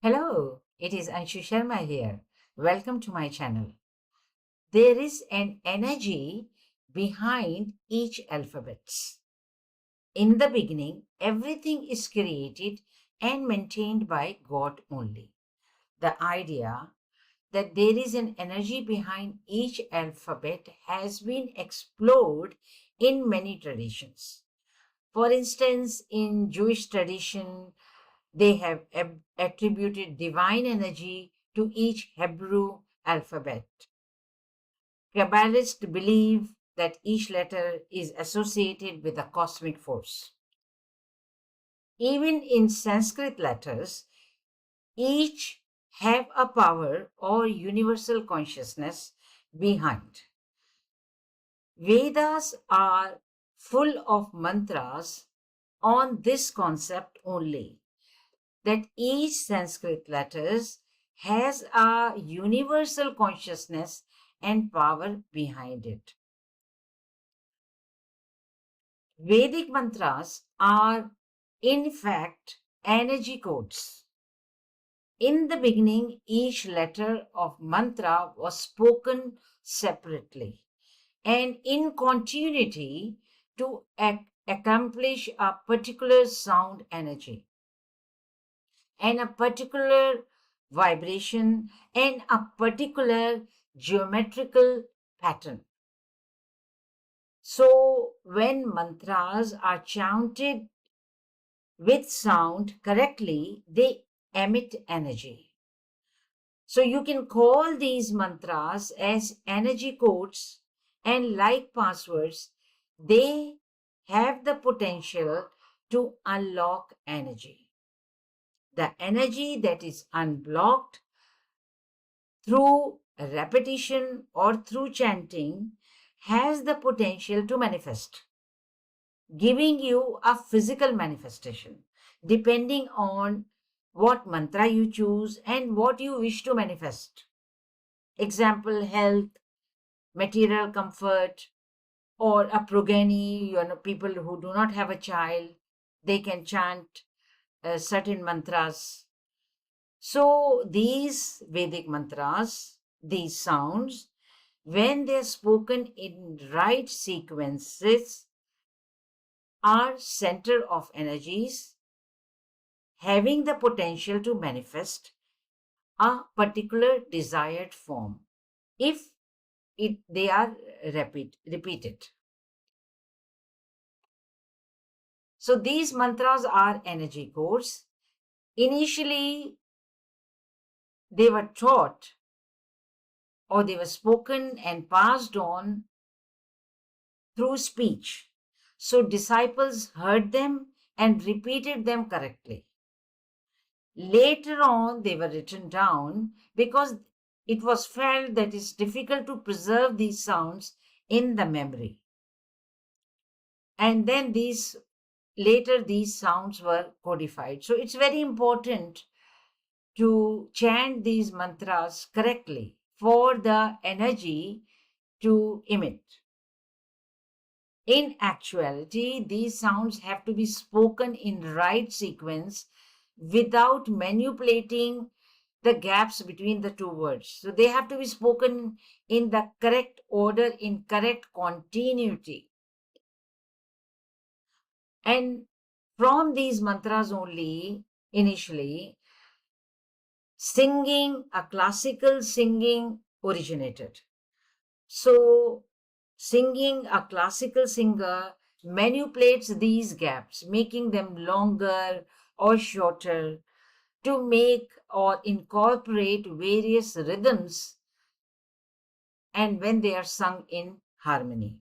Hello, it is Anshu Sharma here. Welcome to my channel. There is an energy behind each alphabet. In the beginning, everything is created and maintained by God only. The idea that there is an energy behind each alphabet has been explored in many traditions. For instance, in Jewish tradition, they have attributed divine energy to each Hebrew alphabet. Kabbalists believe that each letter is associated with a cosmic force. Even in Sanskrit letters, each have a power or universal consciousness behind. Vedas are full of mantras on this concept only, that each Sanskrit letters has a universal consciousness and power behind it. Vedic mantras are, in fact, energy codes. In the beginning, each letter of mantra was spoken separately and in continuity to accomplish a particular sound energy and a particular vibration and a particular geometrical pattern. So when mantras are chanted with sound correctly, they emit energy. So you can call these mantras as energy codes, and like passwords, they have the potential to unlock energy. The energy that is unblocked through repetition or through chanting has the potential to manifest, giving you a physical manifestation depending on what mantra you choose and what you wish to manifest. Example, health, material comfort, or a progeny, people who do not have a child, they can chant certain mantras. So these Vedic mantras, these sounds, when they're spoken in right sequences, are center of energies having the potential to manifest a particular desired form if they are repeated. So these mantras are energy codes. Initially, they were taught or they were spoken and passed on through speech. So disciples heard them and repeated them correctly. Later on, they were written down because it was felt that it's difficult to preserve these sounds in the memory. And then later these sounds were codified. So it's very important to chant these mantras correctly for the energy to emit. In actuality, these sounds have to be spoken in right sequence without manipulating the gaps between the two words. So they have to be spoken in the correct order, in correct continuity. And from these mantras only, initially, classical singing originated. So singing, a classical singer manipulates these gaps, making them longer or shorter to make or incorporate various rhythms and when they are sung in harmony.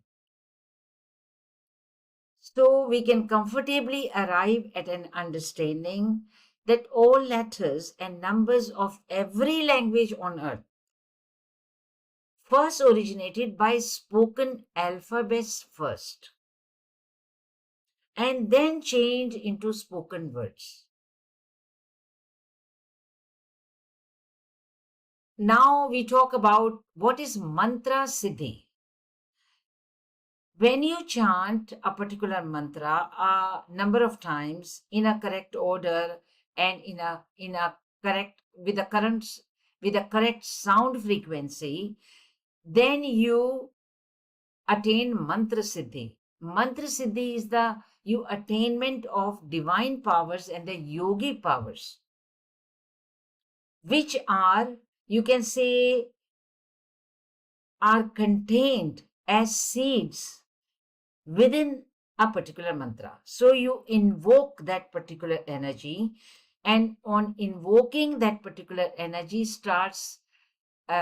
So we can comfortably arrive at an understanding that all letters and numbers of every language on earth first originated by spoken alphabets first and then changed into spoken words. Now we talk about what is mantra siddhi. When you chant a particular mantra a number of times in a correct order and in a with the correct sound frequency, then you attain mantra siddhi. Mantra siddhi is the you attainment of divine powers and the yogic powers, which are, you can say, are contained as seeds within a particular mantra. So you invoke that particular energy, and on invoking that particular energy starts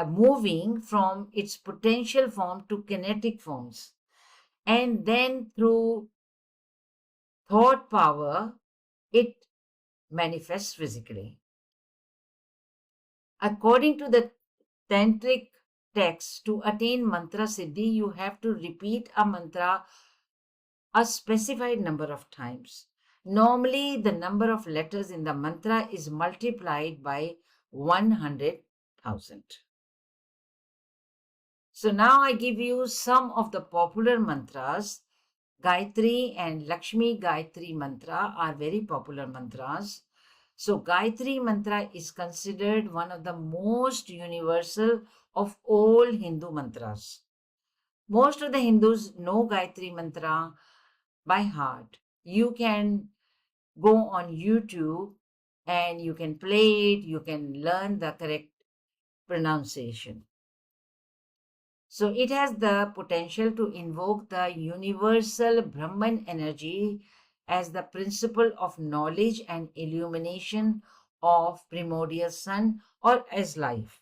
moving from its potential form to kinetic forms. And then through thought power, it manifests physically. According to the tantric text, to attain mantra siddhi, you have to repeat a mantra a specified number of times. Normally, the number of letters in the mantra is multiplied by 100,000. So now I give you some of the popular mantras. Gayatri and Lakshmi Gayatri mantra are very popular mantras. So Gayatri mantra is considered one of the most universal of all Hindu mantras. Most of the Hindus know Gayatri mantra by heart. You can go on YouTube and you can play it, you can learn the correct pronunciation. So it has the potential to invoke the universal Brahman energy as the principle of knowledge and illumination of primordial sun or as life.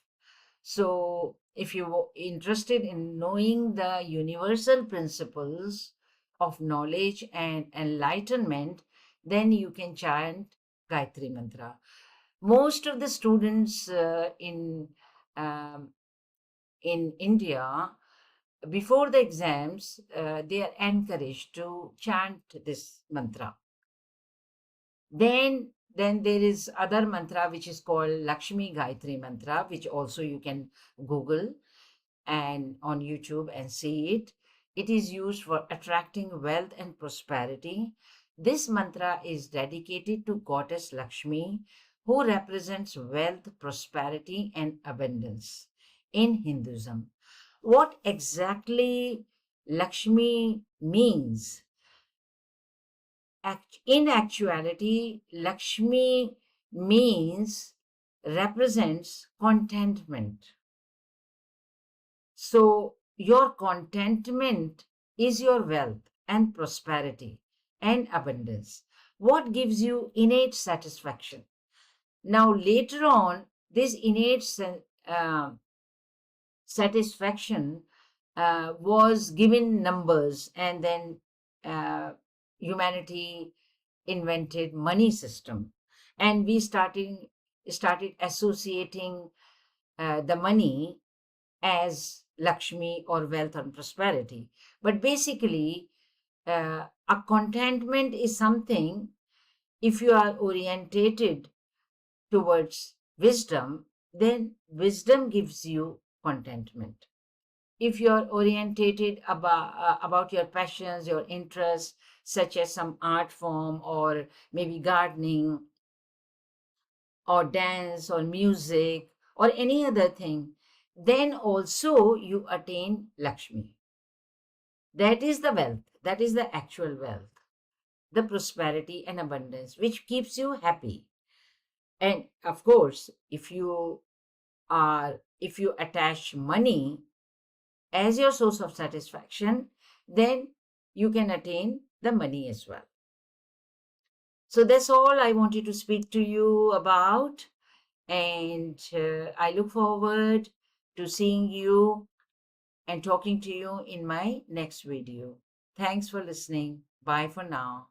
So if you're interested in knowing the universal principles of knowledge and enlightenment, then you can chant Gayatri Mantra. Most of the students um, in India, before the exams, they are encouraged to chant this mantra. Then there is other mantra which is called Lakshmi Gayatri mantra, which also you can Google and on YouTube and see it. It is used for attracting wealth and prosperity. This mantra is dedicated to Goddess Lakshmi, who represents wealth, prosperity, and abundance in Hinduism. What exactly Lakshmi means? In actuality, Lakshmi represents contentment. So your contentment is your wealth and prosperity and abundance. What gives you innate satisfaction? Now later on, this innate satisfaction was given numbers, and then humanity invented money system, and we started associating the money as Lakshmi or wealth and prosperity. But basically, a contentment is something, if you are orientated towards wisdom, then wisdom gives you contentment. If you are orientated about your passions, your interests, such as some art form or maybe gardening or dance or music or any other thing, then also you attain Lakshmi. That is the wealth, that is the actual wealth, the prosperity and abundance, which keeps you happy. And of course, if you attach money as your source of satisfaction, then you can attain the money as well. So that's all I wanted to speak to you about. And I look forward to seeing you and talking to you in my next video. Thanks for listening. Bye for now.